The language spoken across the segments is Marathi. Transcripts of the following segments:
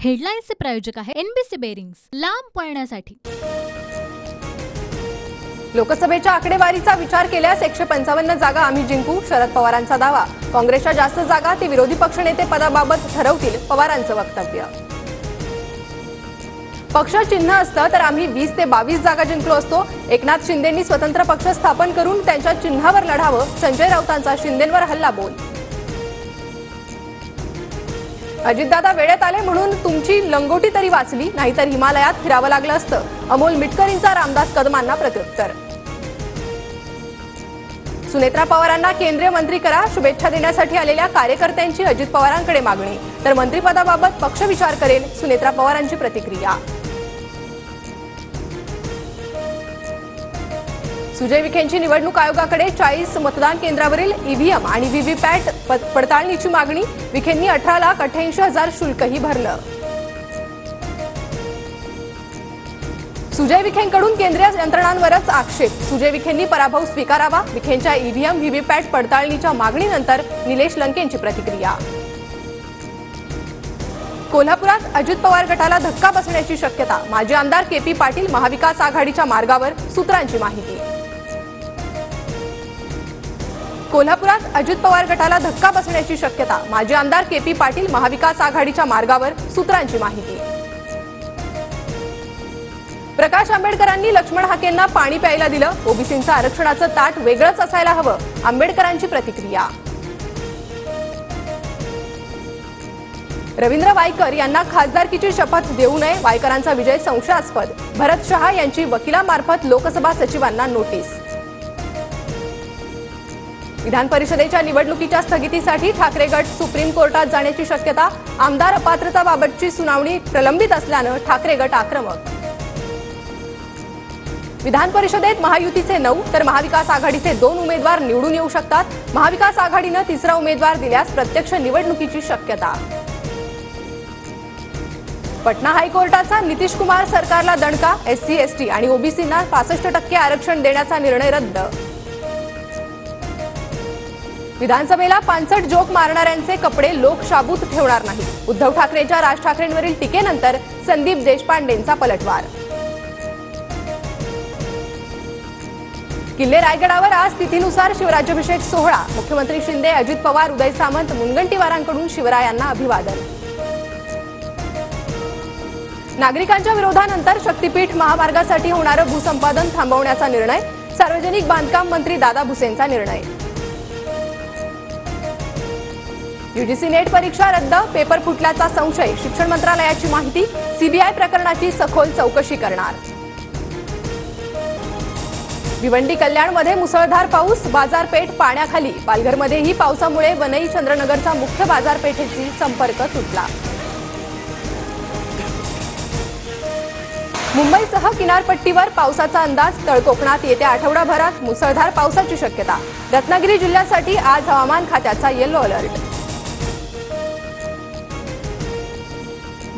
हेडलाईन्सचे प्रायोजक आहे एनबीसी बेरिंग्स, लांब पळण्यासाठी। लोकसभेच्या आकडेवारीचा विचार केल्यास 155 जागा आम्ही जिंकू, शरद पवारांचा दावा। काँग्रेसच्या जास्त जागा ते विरोधी पक्षनेते पदाबाबत ठरवतील, पवारांचं वक्तव्य। पक्ष चिन्ह असतं तर आम्ही 20 ते 22 जागा जिंकलो असतो। एकनाथ शिंदेंनी स्वतंत्र पक्ष स्थापन करून त्यांच्या चिन्हावर लढावं, संजय राऊतांचा शिंदेंवर हल्ला बोल। अजितदादा वेळेत आले म्हणून तुमची लंगोटी तरी वाचली, नाहीतर हिमालयात फिरावं लागलं असतं, अमोल मिटकरींचा रामदास कदमांना प्रत्युत्तर। सुनेत्रा पवारांना केंद्रीय मंत्री करा, शुभेच्छा देण्यासाठी आलेल्या कार्यकर्त्यांची अजित पवारांकडे मागणी, तर मंत्रिपदाबाबत पक्ष विचार करेल, सुनेत्रा पवारांची प्रतिक्रिया। सुजय विखेंची निवडणूक आयोगाकडे 40 मतदान केंद्रावरील ईव्हीएम आणि व्हीव्हीपॅट पडताळणीची मागणी, विखेंनी 18,88,000 शुल्कही भरलं। सुजय विखेंकडून केंद्रीय यंत्रणांवरच आक्षेप, सुजय विखेंनी पराभव स्वीकारावा, विखेंच्या ईव्हीएम व्हीव्हीपॅट पडताळणीच्या मागणीनंतर निलेश लंकेंची प्रतिक्रिया। कोल्हापुरात अजित पवार गटाला धक्का बसण्याची शक्यता, माजी आमदार केपी पाटील महाविकास आघाडीच्या मार्गावर, सूत्रांची माहिती। कोल्हापुरात अजित पवार गटाला धक्का बसण्याची शक्यता, माजी आमदार केपी पाटील महाविकास आघाडीच्या मार्गावर, सूत्रांची माहिती। प्रकाश आंबेडकरांनी लक्ष्मण हाकेंना पाणी प्यायला दिलं, ओबीसींचं आरक्षणाचं ताट वेगळंच असायला हवं, आंबेडकरांची प्रतिक्रिया। रवींद्र वायकर यांना खासदारकीची शपथ देऊ नये, वायकरांचा विजय संशयास्पद, भरत शहा यांची वकिलामार्फत लोकसभा सचिवांना नोटीस। विधान परिषदेच्या निवडणुकीच्या स्थगितीसाठी ठाकरे गट सुप्रीम कोर्टात जाण्याची शक्यता, आमदार अपात्रताबाबतची सुनावणी प्रलंबित असल्यानं ठाकरे गट आक्रमक। विधान परिषदेत महायुतीचे 9 तर महाविकास आघाडीचे 2 उमेदवार निवडून येऊ शकतात, महाविकास आघाडीनं तिसरा उमेदवार दिल्यास प्रत्यक्ष निवडणुकीची शक्यता। पटना हायकोर्टाचा नितीश कुमार सरकारला दणका, एससी एसटी आणि ओबीसींना 65% आरक्षण देण्याचा निर्णय रद्द। विधानसभेला पानसट जोक मारणाऱ्यांचे कपडे लोक शाबूत ठेवणार नाही, उद्धव ठाकरेंच्या राज ठाकरेंवरील टीकेनंतर संदीप देशपांडेंचा पलटवार। किल्ले रायगडावर आज तिथीनुसार शिवराज्याभिषेक सोहळा, मुख्यमंत्री शिंदे, अजित पवार, उदय सामंत, मुनगंटीवारांकडून शिवरायांना अभिवादन। नागरिकांच्या विरोधानंतर शक्तीपीठ महामार्गासाठी होणारं भूसंपादन थांबवण्याचा निर्णय, सार्वजनिक बांधकाम मंत्री दादा भुसेंचा निर्णय। यूजीसी नेट परीक्षा रद्द, पेपर फुटल्याचा संशय, शिक्षण मंत्रालयाची माहिती, सीबीआय प्रकरणाची सखोल चौकशी करणार। भिवंडी कल्याणमध्ये मुसळधार पाऊस, बाजारपेठ पाण्याखाली, पालघरमध्येही पावसामुळे वनई चंद्रनगरचा मुख्य बाजारपेठेची संपर्क तुटला। मुंबईसह किनारपट्टीवर पावसाचा अंदाज, तळकोकणात येत्या आठवडाभरात मुसळधार पावसाची शक्यता, रत्नागिरी जिल्ह्यासाठी आज हवामान खात्याचा येलो अलर्ट।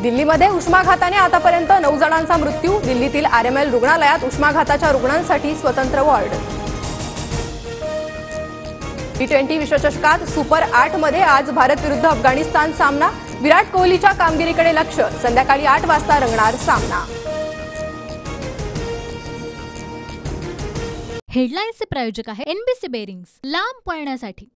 दिल्लीमध्ये उष्माघाताने आतापर्यंत 9 जणांचा मृत्यू, दिल्लीतील आरएमएल रुग्णालयात उष्माघाताच्या रुग्णांसाठी स्वतंत्र वॉर्ड। T20 विश्वचषकात सुपर 8 मध्ये आज भारत विरुद्ध अफगाणिस्तान सामना, विराट कोहलीच्या कामगिरीकडे लक्ष, संध्याकाळी 8 वाजता रंगणार सामना। हेडलाईन्सचे प्रायोजक आहे एनबीसी बेरिंग्स, लांब पळण्यासाठी।